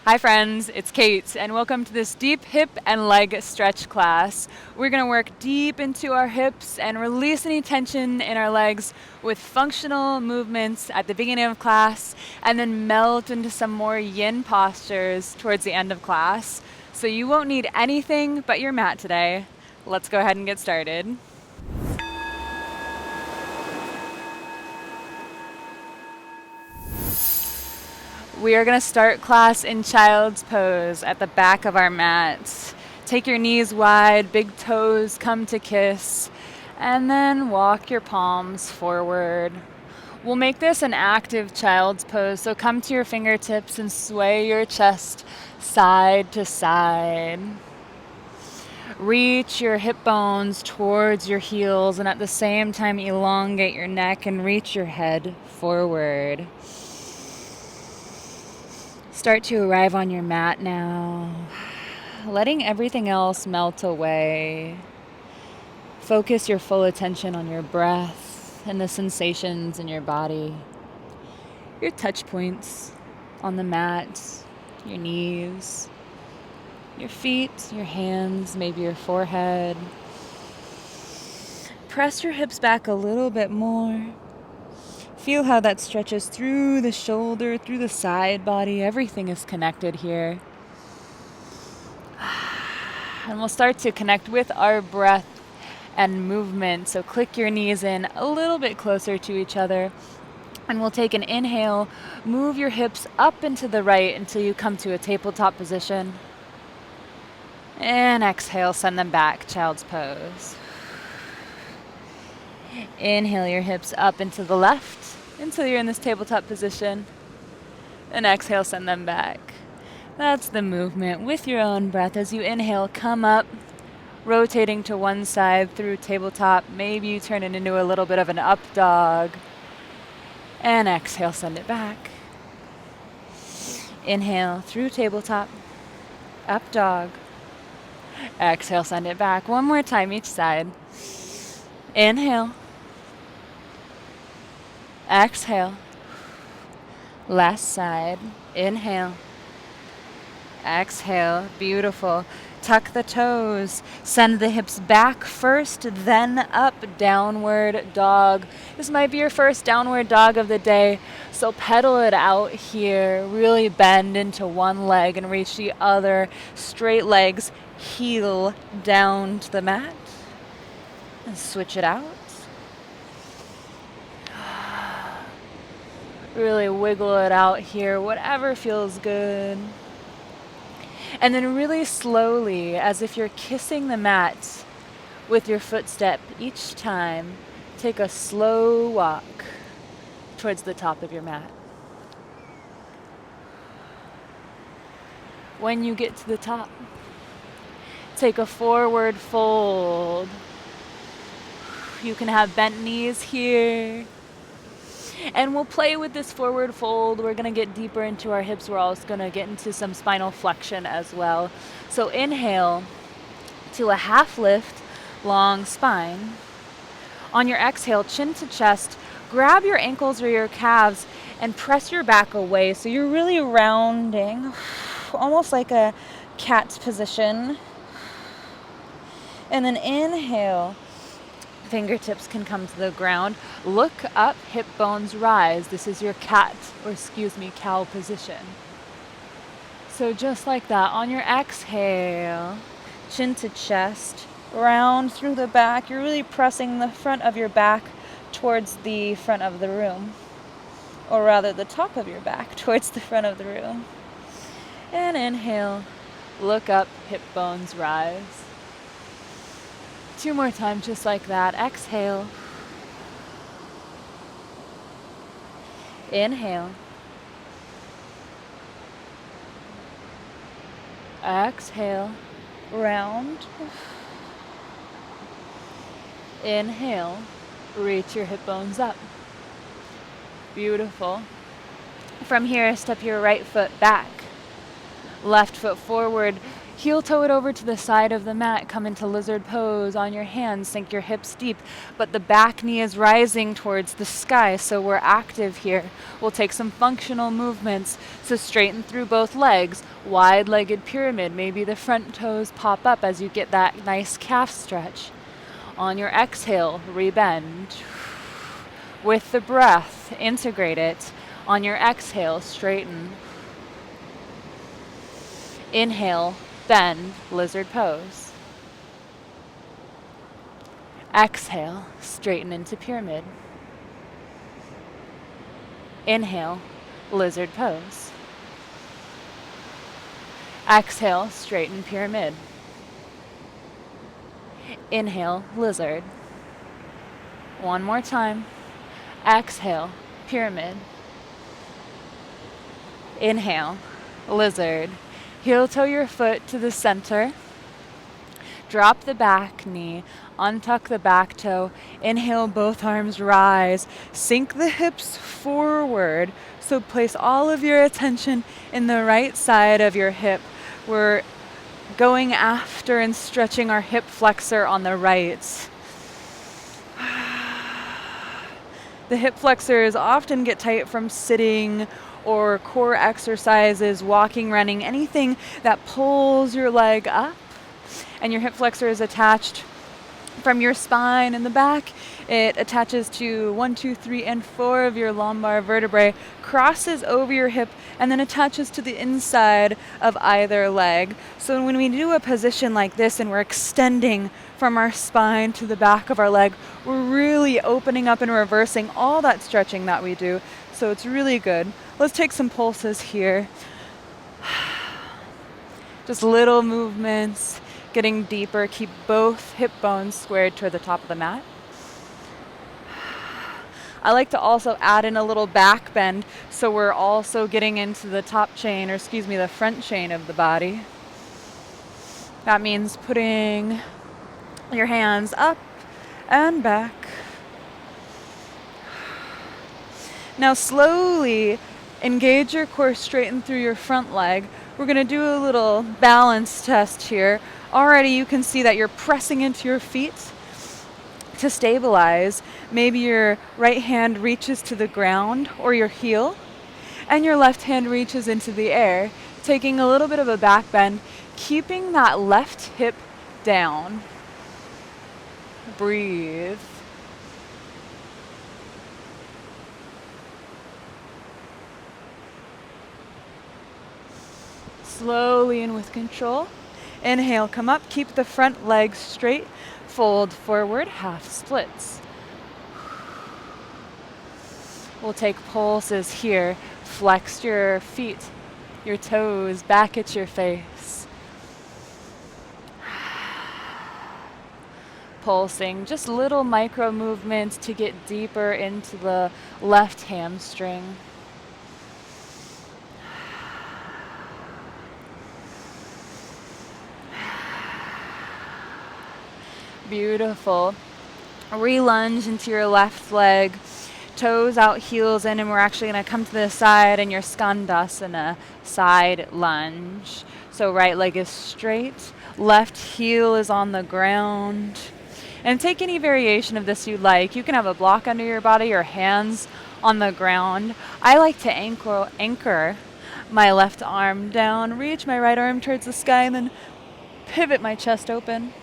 Hi friends, it's Kate, and welcome to this deep hip and leg stretch class. We're going to work deep into our hips and release any tension in our legs with functional movements at the beginning of class, and then melt into some more yin postures towards the end of class. So you won't need anything but your mat today. Let's go ahead and get started. We are going to start class in child's pose at the back of our mat. Take your knees wide, big toes come to kiss, and then walk your palms forward. We'll make this an active child's pose, so come to your fingertips and sway your chest side to side. Reach your hip bones towards your heels, and at the same time elongate your neck and reach your head forward. Start to arrive on your mat now, letting everything else melt away. Focus your full attention on your breath and the sensations in your body. Your touch points on the mat, your knees, your feet, your hands, maybe your forehead. Press your hips back a little bit more. Feel how that stretches through the shoulder, through the side body. Everything is connected here. And we'll start to connect with our breath and movement. So click your knees in a little bit closer to each other. And we'll take an inhale. Move your hips up and to the right until you come to a tabletop position. And exhale, send them back, child's pose. Inhale your hips up and to the left until you're in this tabletop position. And exhale, send them back. That's the movement with your own breath. As you inhale, come up, rotating to one side through tabletop. Maybe you turn it into a little bit of an up dog. And exhale, send it back. Inhale through tabletop, up dog. Exhale, send it back. One more time each side. Inhale. Exhale. Last side. Inhale. Exhale. Beautiful. Tuck the toes. Send the hips back first, then up. Downward dog. This might be your first downward dog of the day, so pedal it out here. Really bend into one leg and reach the other. Straight legs, heel down to the mat. And switch it out. Really wiggle it out here, whatever feels good. And then really slowly, as if you're kissing the mat with your footstep each time, take a slow walk towards the top of your mat. When you get to the top, take a forward fold. You can have bent knees here. And we'll play with this forward fold. We're going to get deeper into our hips. We're also going to get into some spinal flexion as well. So inhale to a half lift, long spine. On your exhale, chin to chest, grab your ankles or your calves and press your back away. So you're really rounding, almost like a cat position. And then inhale. Fingertips can come to the ground. Look up, hip bones rise. This is your cow position. So just like that, on your exhale, chin to chest, round through the back. You're really pressing the front of your back towards the front of the room. Or rather, the top of your back towards the front of the room. And inhale, look up, hip bones rise. 2 more times just like that. Exhale. Inhale. Exhale. Round. Inhale. Reach your hip bones up. Beautiful. From here, step your right foot back. Left foot forward. Heel toe it over to the side of the mat. Come into lizard pose on your hands. Sink your hips deep, but the back knee is rising towards the sky, so we're active here. We'll take some functional movements. So straighten through both legs. Wide-legged pyramid. Maybe the front toes pop up as you get that nice calf stretch. On your exhale, rebend. With the breath, integrate it. On your exhale, straighten. Inhale, bend, lizard pose. Exhale, straighten into pyramid. Inhale, lizard pose. Exhale, straighten pyramid. Inhale, lizard. One more time. Exhale, pyramid. Inhale, lizard. Heel toe your foot to the center. Drop the back knee. Untuck the back toe. Inhale, both arms rise. Sink the hips forward. So place all of your attention in the right side of your hip. We're going after and stretching our hip flexor on the right. The hip flexors often get tight from sitting or core exercises, walking, running, anything that pulls your leg up, and your hip flexor is attached from your spine in the back. It attaches to 1, 2, 3, and 4 of your lumbar vertebrae, crosses over your hip, and then attaches to the inside of either leg. So when we do a position like this and we're extending from our spine to the back of our leg, we're really opening up and reversing all that stretching that we do. So it's really good. Let's take some pulses here. Just little movements, getting deeper. Keep both hip bones squared toward the top of the mat. I like to also add in a little back bend, so we're also getting into the top chain, or the front chain of the body. That means putting your hands up and back. Now slowly engage your core, straighten through your front leg. We're going to do a little balance test here. Already you can see that you're pressing into your feet to stabilize. Maybe your right hand reaches to the ground or your heel, and your left hand reaches into the air, taking a little bit of a back bend, keeping that left hip down. Breathe. Slowly and with control. Inhale, come up, keep the front leg straight, fold forward, half splits. We'll take pulses here. Flex your feet, your toes back at your face. Pulsing, just little micro movements to get deeper into the left hamstring. Beautiful. Re-lunge into your left leg, toes out, heels in, and we're actually going to come to the side in your Skandasana, side lunge. So right leg is straight, left heel is on the ground. And take any variation of this you like. You can have a block under your body or hands on the ground. I like to anchor my left arm down, reach my right arm towards the sky, and then pivot my chest open.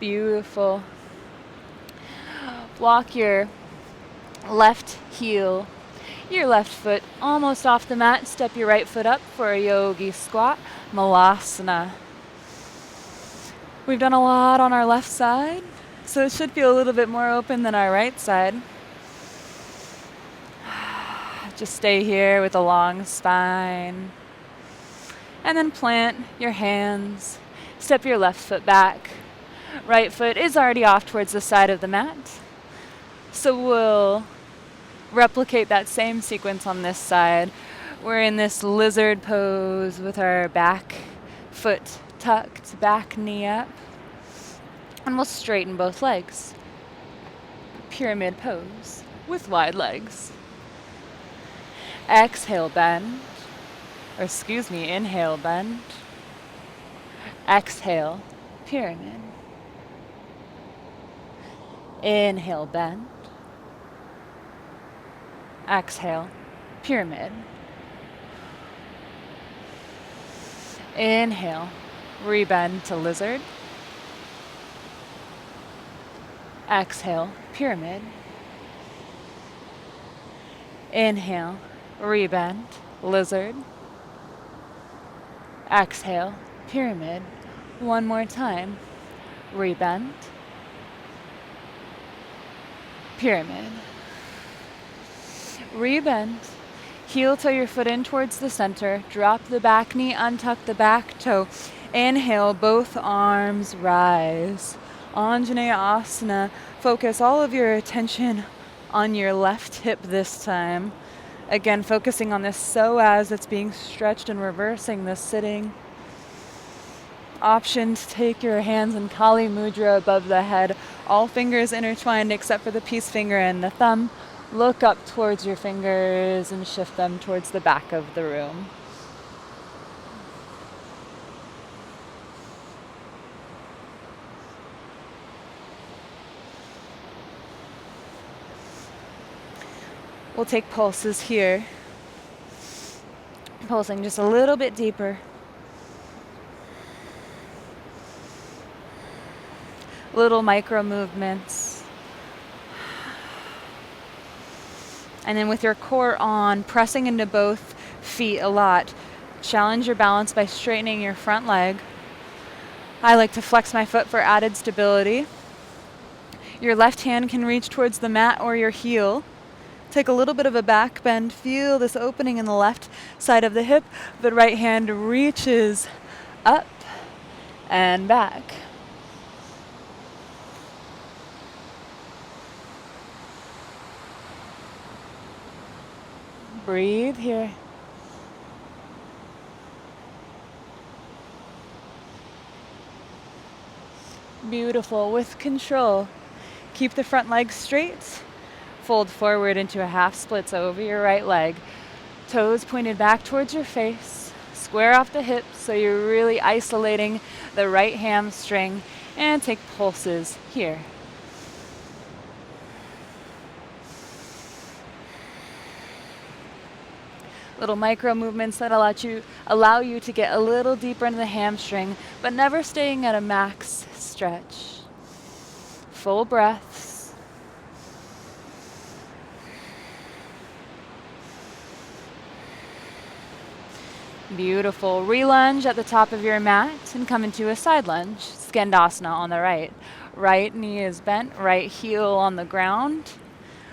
Beautiful. Walk your left heel, your left foot almost off the mat. Step your right foot up for a yogi squat, malasana. We've done a lot on our left side, so it should feel a little bit more open than our right side. Just stay here with a long spine. And then plant your hands. Step your left foot back. Right foot is already off towards the side of the mat. So we'll replicate that same sequence on this side. We're in this lizard pose with our back foot tucked, back knee up. And we'll straighten both legs. Pyramid pose with wide legs. Exhale, bend. Or excuse me, inhale, bend. Exhale, pyramid. Inhale, bend. Exhale, pyramid. Inhale, rebend to lizard. Exhale, pyramid. Inhale, rebend, lizard. Exhale, pyramid. One more time. Rebend. Pyramid. Rebend. Heel toe your foot in towards the center. Drop the back knee, untuck the back toe. Inhale, both arms rise. Anjaneya Asana. Focus all of your attention on your left hip this time. Again, focusing on this psoas that's being stretched and reversing this sitting. Option to take your hands in Kali Mudra above the head. All fingers intertwined except for the peace finger and the thumb. Look up towards your fingers and shift them towards the back of the room. We'll take pulses here. Pulsing just a little bit deeper. Little micro movements. And then with your core on, pressing into both feet a lot. Challenge your balance by straightening your front leg. I like to flex my foot for added stability. Your left hand can reach towards the mat or your heel. Take a little bit of a back bend. Feel this opening in the left side of the hip. The right hand reaches up and back. Breathe here. Beautiful. With control, keep the front leg straight. Fold forward into a half splits over your right leg. Toes pointed back towards your face. Square off the hips so you're really isolating the right hamstring. And take pulses here. Little micro movements that allow you to get a little deeper into the hamstring, but never staying at a max stretch. Full breaths. Beautiful. Re-lunge at the top of your mat and come into a side lunge. Skandasana on the right. Right knee is bent, right heel on the ground.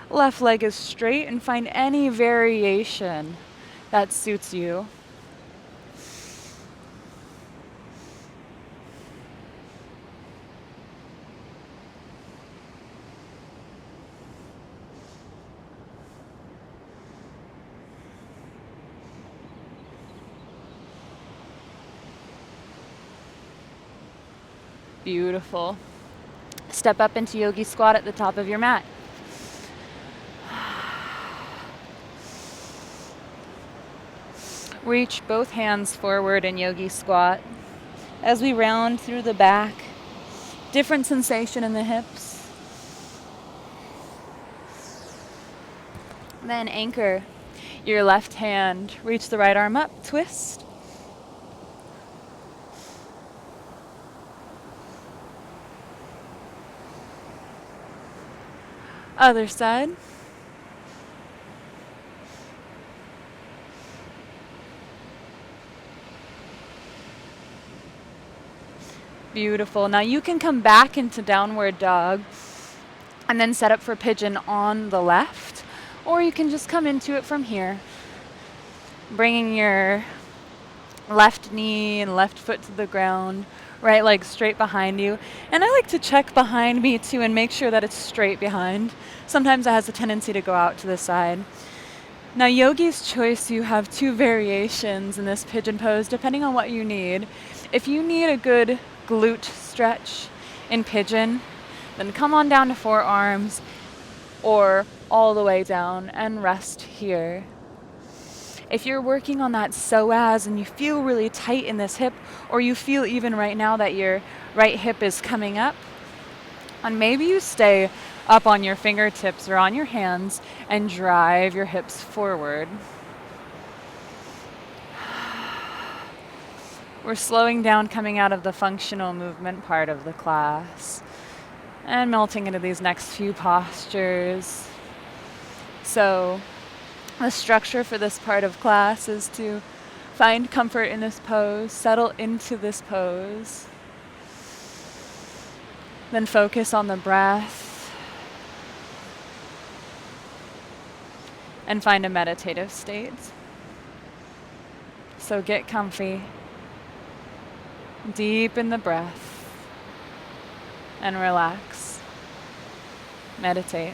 Left leg is straight, and find any variation that suits you. Beautiful. Step up into yogi squat at the top of your mat. Reach both hands forward in yogi squat. As we round through the back, different sensation in the hips. Then anchor your left hand. Reach the right arm up, twist. Other side. Beautiful. Now you can come back into downward dog and then set up for pigeon on the left, or you can just come into it from here, bringing your left knee and left foot to the ground, right leg straight behind you. And I like to check behind me too and make sure that it's straight behind. Sometimes it has a tendency to go out to the side. Now, yogi's choice, you have two variations in this pigeon pose depending on what you need. If you need a good glute stretch in pigeon, then come on down to forearms or all the way down and rest here. If you're working on that psoas and you feel really tight in this hip, or you feel even right now that your right hip is coming up, and maybe you stay up on your fingertips or on your hands and drive your hips forward. We're slowing down coming out of the functional movement part of the class and melting into these next few postures. So the structure for this part of class is to find comfort in this pose, settle into this pose, then focus on the breath and find a meditative state. So get comfy, deepen the breath, and relax. Meditate.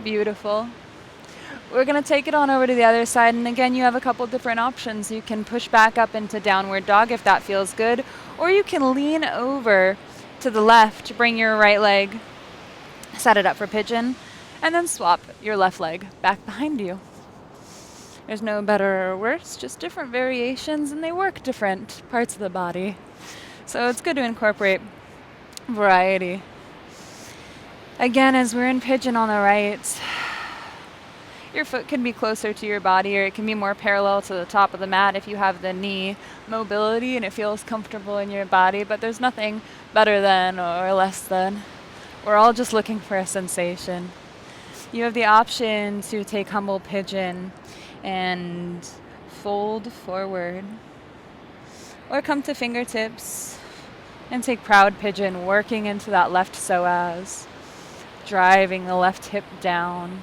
Beautiful. We're going to take it on over to the other side, and again, you have a couple different options. You can push back up into downward dog if that feels good, or you can lean over to the left, bring your right leg, set it up for pigeon, and then swap your left leg back behind you. There's no better or worse, just different variations, and they work different parts of the body. So it's good to incorporate variety. Again, as we're in pigeon on the right, your foot can be closer to your body, or it can be more parallel to the top of the mat if you have the knee mobility and it feels comfortable in your body, but there's nothing better than or less than. We're all just looking for a sensation. You have the option to take humble pigeon and fold forward, or come to fingertips and take proud pigeon, working into that left psoas, driving the left hip down.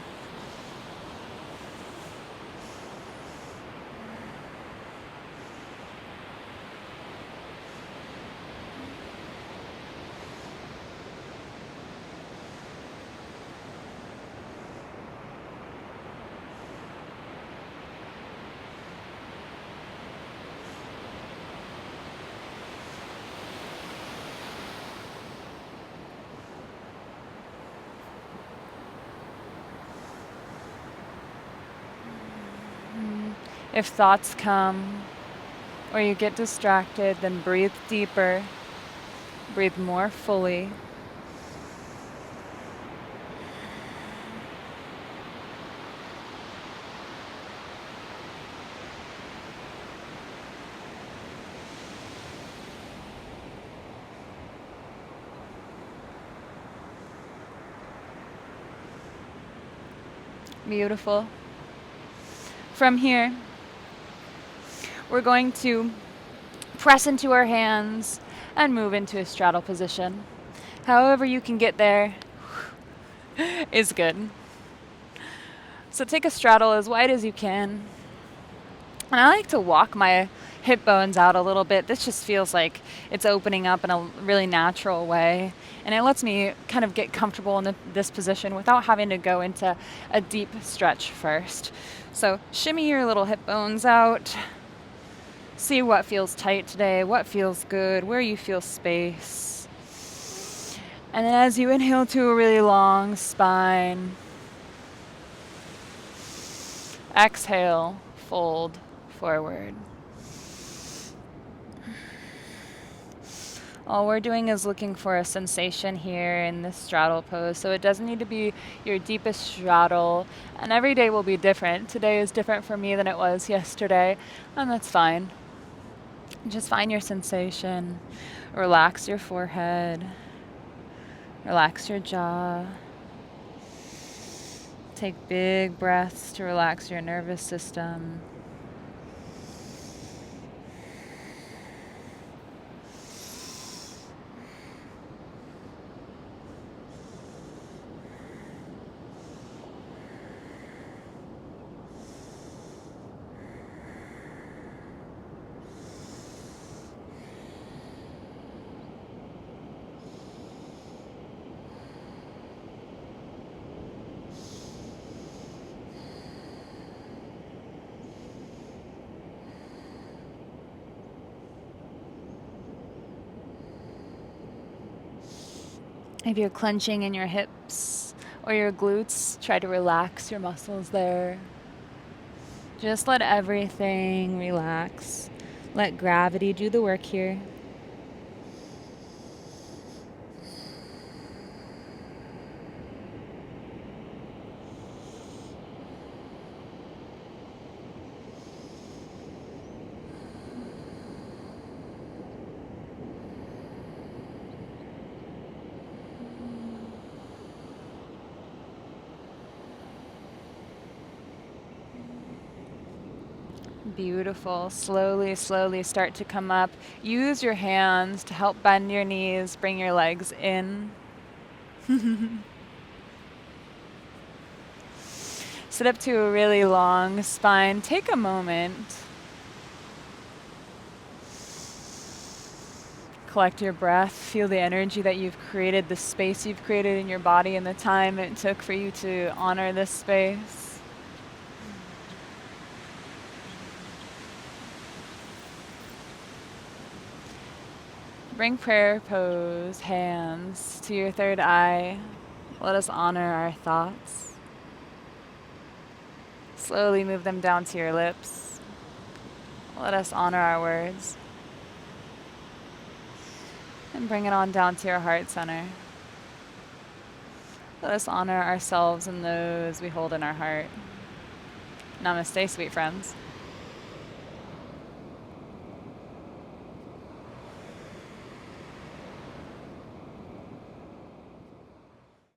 If thoughts come or you get distracted, then breathe deeper, breathe more fully. Beautiful. From here, we're going to press into our hands and move into a straddle position. However you can get there is good. So take a straddle as wide as you can. And I like to walk my hip bones out a little bit. This just feels like it's opening up in a really natural way. And it lets me kind of get comfortable in this position without having to go into a deep stretch first. So shimmy your little hip bones out. See what feels tight today, what feels good, where you feel space. And then as you inhale to a really long spine, exhale, fold forward. All we're doing is looking for a sensation here in this straddle pose. So it doesn't need to be your deepest straddle. And every day will be different. Today is different for me than it was yesterday, and that's fine. Just find your sensation. Relax your forehead. Relax your jaw. Take big breaths to relax your nervous system. If you're clenching in your hips or your glutes, try to relax your muscles there. Just let everything relax. Let gravity do the work here. Beautiful. Slowly, slowly start to come up. Use your hands to help bend your knees, bring your legs in. Sit up to a really long spine. Take a moment. Collect your breath. Feel the energy that you've created, the space you've created in your body, and the time it took for you to honor this space. Bring prayer pose, hands to your third eye. Let us honor our thoughts. Slowly move them down to your lips. Let us honor our words. And bring it on down to your heart center. Let us honor ourselves and those we hold in our heart. Namaste, sweet friends.